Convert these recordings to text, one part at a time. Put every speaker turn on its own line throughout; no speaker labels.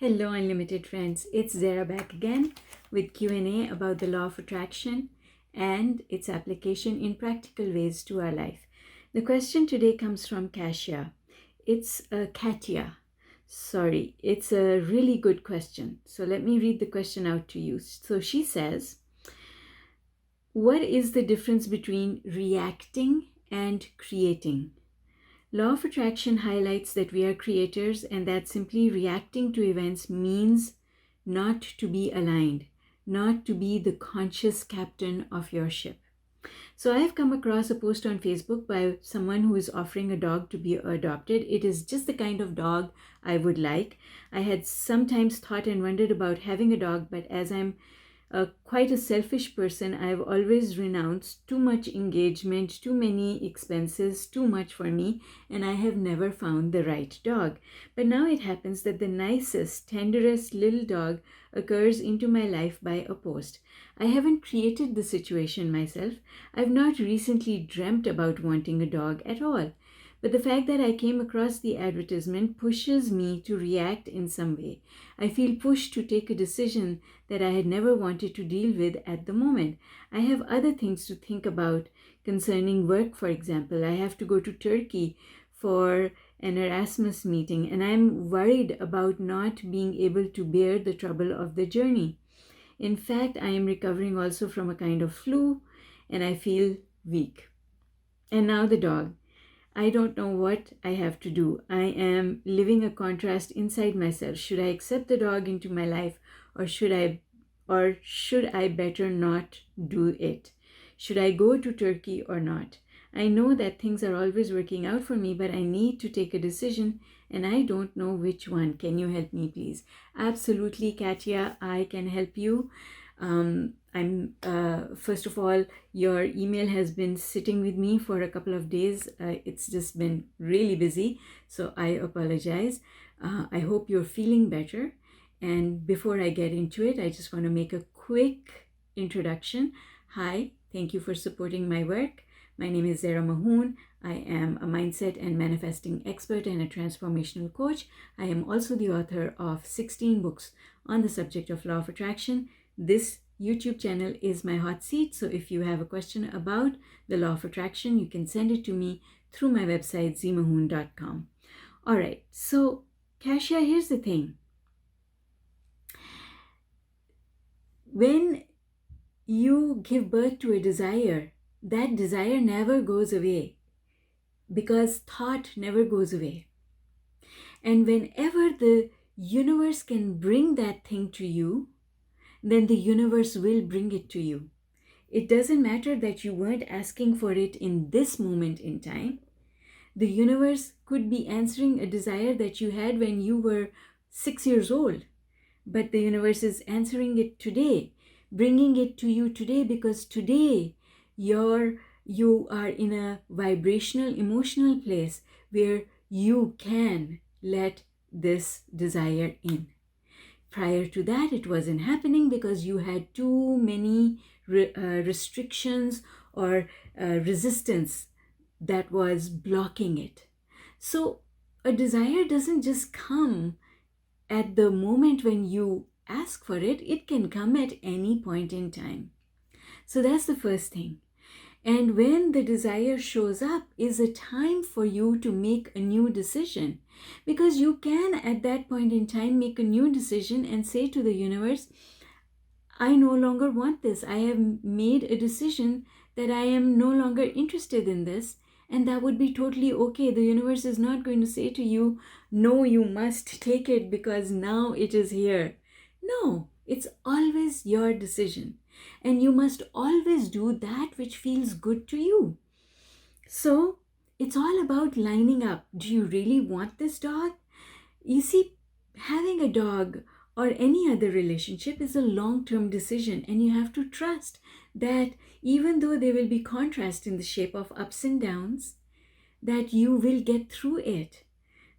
Hello unlimited friends, it's Zara back again with Q&A about the law of attraction and its application in practical ways to our life. The question today comes from Catia. It's a Catia. Sorry, it's a really good question. So let me read the question out to you. So she says, what is the difference between reacting and creating? Law of attraction highlights that we are creators and that simply reacting to events means not to be aligned, not to be the conscious captain of your ship. So I have come across a post on Facebook by someone who is offering a dog to be adopted. It is just the kind of dog I would like. I had sometimes thought and wondered about having a dog, but as I'm quite a selfish person, I've always renounced too much engagement, too many expenses, too much for me, and I have never found the right dog. But now it happens that the nicest, tenderest little dog occurs into my life by a post. I haven't created the situation myself. I've not recently dreamt about wanting a dog at all. But the fact that I came across the advertisement pushes me to react in some way. I feel pushed to take a decision that I had never wanted to deal with at the moment. I have other things to think about concerning work, for example. I have to go to Turkey for an Erasmus meeting, and I'm worried about not being able to bear the trouble of the journey. In fact, I am recovering also from a kind of flu, and I feel weak. And now the dog. I don't know what I have to do. I am living a contrast inside myself. Should I accept the dog into my life, or should I better not do it? Should I go to Turkey or not? I know that things are always working out for me, but I need to take a decision and I don't know which one. Can you help me, please? Absolutely, Catia, I can help you. First of all, your email has been sitting with me for a couple of days. It's just been really busy, so I apologize. I hope you're feeling better. And before I get into it, I just want to make a quick introduction. Hi, thank you for supporting my work. My name is Zara Mahoon. I am a mindset and manifesting expert and a transformational coach. I am also the author of 16 books on the subject of law of attraction. This YouTube channel is my hot seat, so if you have a question about the law of attraction, you can send it to me through my website, zmahoon.com. All right, so Catia, here's the thing. When you give birth to a desire, that desire never goes away because thought never goes away. And whenever the universe can bring that thing to you, then the universe will bring it to you. It doesn't matter that you weren't asking for it in this moment in time. The universe could be answering a desire that you had when you were 6 years old, but the universe is answering it today, bringing it to you today, because today you are in a vibrational, emotional place where you can let this desire in. Prior to that, it wasn't happening because you had too many restrictions or resistance that was blocking it. So a desire doesn't just come at the moment when you ask for it. It can come at any point in time. So that's the first thing. And when the desire shows up is a time for you to make a new decision, because you can at that point in time make a new decision and say to the universe, I no longer want this. I have made a decision that I am no longer interested in this, and that would be totally okay. The universe is not going to say to you, no, you must take it because now it is here. No, it's always your decision. And you must always do that which feels good to you. So it's all about lining up. Do you really want this dog? You see, having a dog or any other relationship is a long-term decision, and you have to trust that even though there will be contrast in the shape of ups and downs, that you will get through it,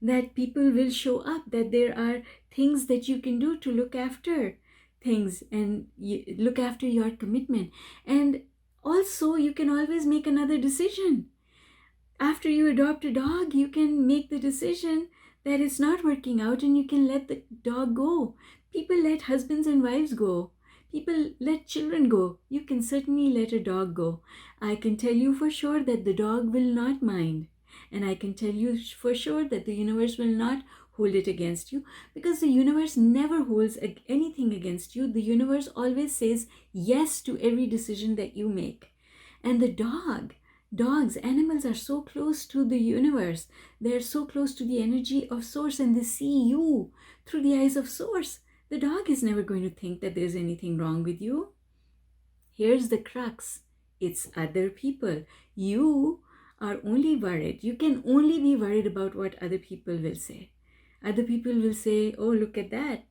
that people will show up, that there are things that you can do to look after things and look after your commitment. And also you can always make another decision. After you adopt a dog, you can make the decision that it's not working out and you can let the dog go. People let husbands and wives go. People let children go. You can certainly let a dog go. I can tell you for sure that the dog will not mind. And I can tell you for sure that the universe will not hold it against you, because the universe never holds anything against you. The universe always says yes to every decision that you make. And the dogs, animals are so close to the universe. They're so close to the energy of source, and they see you through the eyes of source. The dog is never going to think that there's anything wrong with you. Here's the crux. It's other people. You are only worried. You can only be worried about what other people will say. Other people will say, oh, look at that.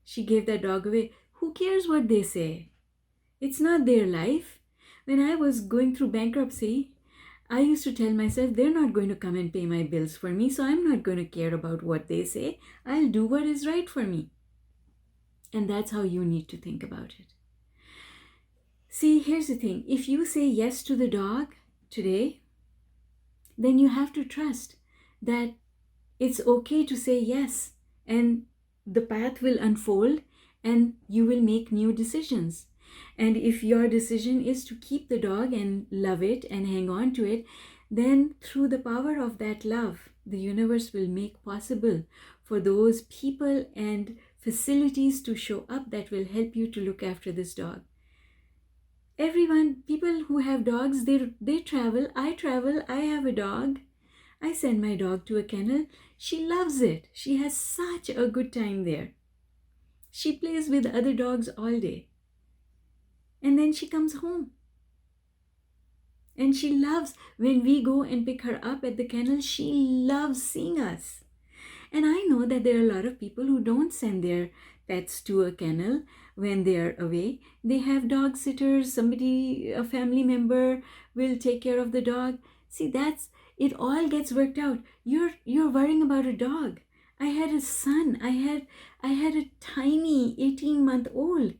She gave that dog away. Who cares what they say? It's not their life. When I was going through bankruptcy, I used to tell myself they're not going to come and pay my bills for me, so I'm not going to care about what they say. I'll do what is right for me. And that's how you need to think about it. See, here's the thing. If you say yes to the dog today, then you have to trust that it's okay to say yes, and the path will unfold and you will make new decisions. And if your decision is to keep the dog and love it and hang on to it, then through the power of that love, the universe will make possible for those people and facilities to show up that will help you to look after this dog. Everyone, people who have dogs, they travel. I travel. I have a dog. I send my dog to a kennel. She loves it. She has such a good time there. She plays with other dogs all day. And then she comes home. And she loves, when we go and pick her up at the kennel, she loves seeing us. And I know that there are a lot of people who don't send their pets to a kennel when they are away. They have dog sitters, somebody, a family member will take care of the dog. See, it all gets worked out. You're worrying about a dog. I had a son. I had a tiny 18-month-old.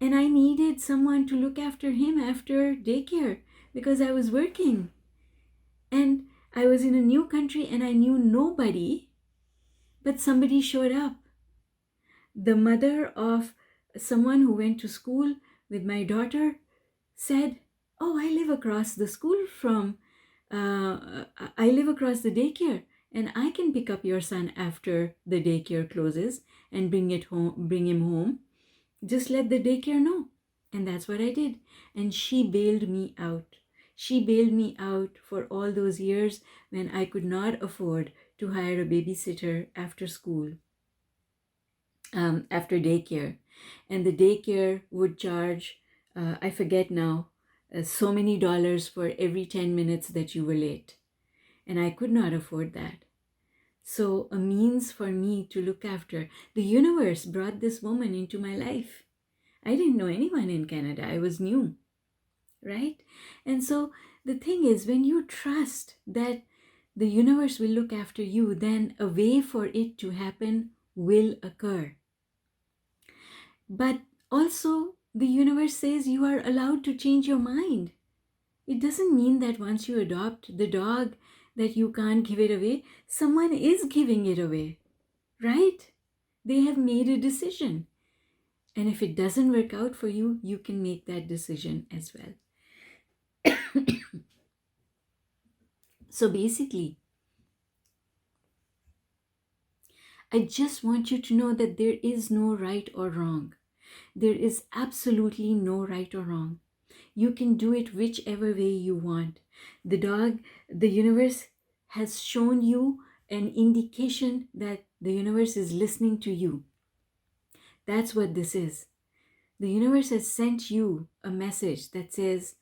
And I needed someone to look after him after daycare because I was working. And I was in a new country and I knew nobody, but somebody showed up. The mother of someone who went to school with my daughter said, oh, I live across the school from, I live across the daycare, and I can pick up your son after the daycare closes and bring him home. Just let the daycare know. And that's what I did. And she bailed me out. She bailed me out for all those years when I could not afford to hire a babysitter after school, after daycare. And the daycare would charge, I forget now, so many dollars for every 10 minutes that you were late. And I could not afford that. So a means for me to look after. The universe brought this woman into my life. I didn't know anyone in Canada. I was new, right? And so the thing is, when you trust that the universe will look after you, then a way for it to happen will occur. But also, the universe says you are allowed to change your mind. It doesn't mean that once you adopt the dog that you can't give it away. Someone is giving it away, right? They have made a decision. And if it doesn't work out for you, you can make that decision as well. So basically, I just want you to know that there is no right or wrong. There is absolutely no right or wrong. You can do it whichever way you want. The universe has shown you an indication that the universe is listening to you. That's what this is. The universe has sent you a message that says,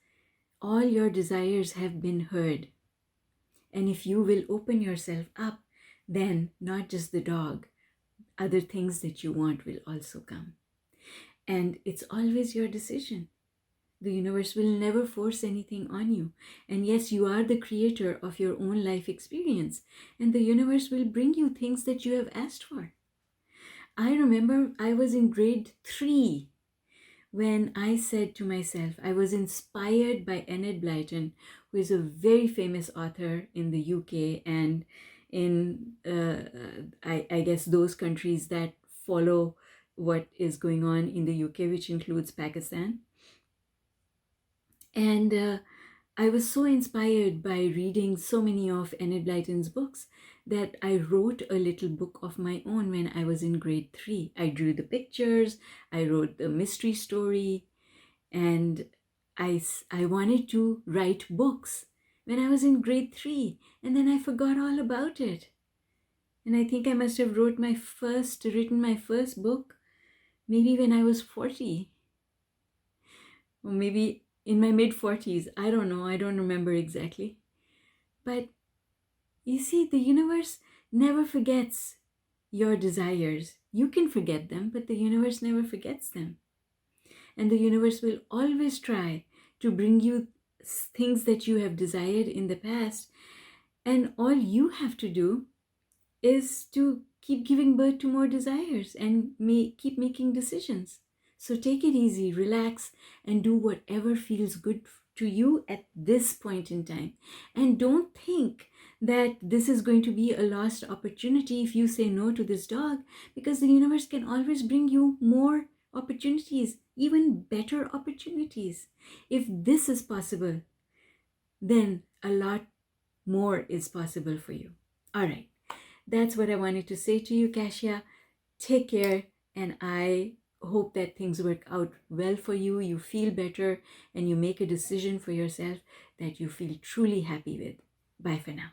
all your desires have been heard. And if you will open yourself up, then not just the dog, other things that you want will also come. And it's always your decision. The universe will never force anything on you. And yes, you are the creator of your own life experience. And the universe will bring you things that you have asked for. I remember I was in grade 3 when I said to myself, I was inspired by Enid Blyton, who is a very famous author in the UK and in, I guess, those countries that follow what is going on in the UK, which includes Pakistan. And I was so inspired by reading so many of Enid Blyton's books that I wrote a little book of my own when I was in grade 3. I drew the pictures, I wrote the mystery story, and I wanted to write books when I was in grade 3, and then I forgot all about it. And I think I must have written my first book maybe when I was 40, or maybe in my mid 40s. I don't know, I don't remember exactly. But you see, the universe never forgets your desires. You can forget them, but the universe never forgets them. And the universe will always try to bring you things that you have desired in the past. And all you have to do is to keep giving birth to more desires and keep making decisions. So take it easy, relax, and do whatever feels good to you at this point in time. And don't think that this is going to be a lost opportunity if you say no to this dog, because the universe can always bring you more opportunities, even better opportunities. If this is possible, then a lot more is possible for you. All right. That's what I wanted to say to you, Catia. Take care, and I hope that things work out well for you. You feel better, and you make a decision for yourself that you feel truly happy with. Bye for now.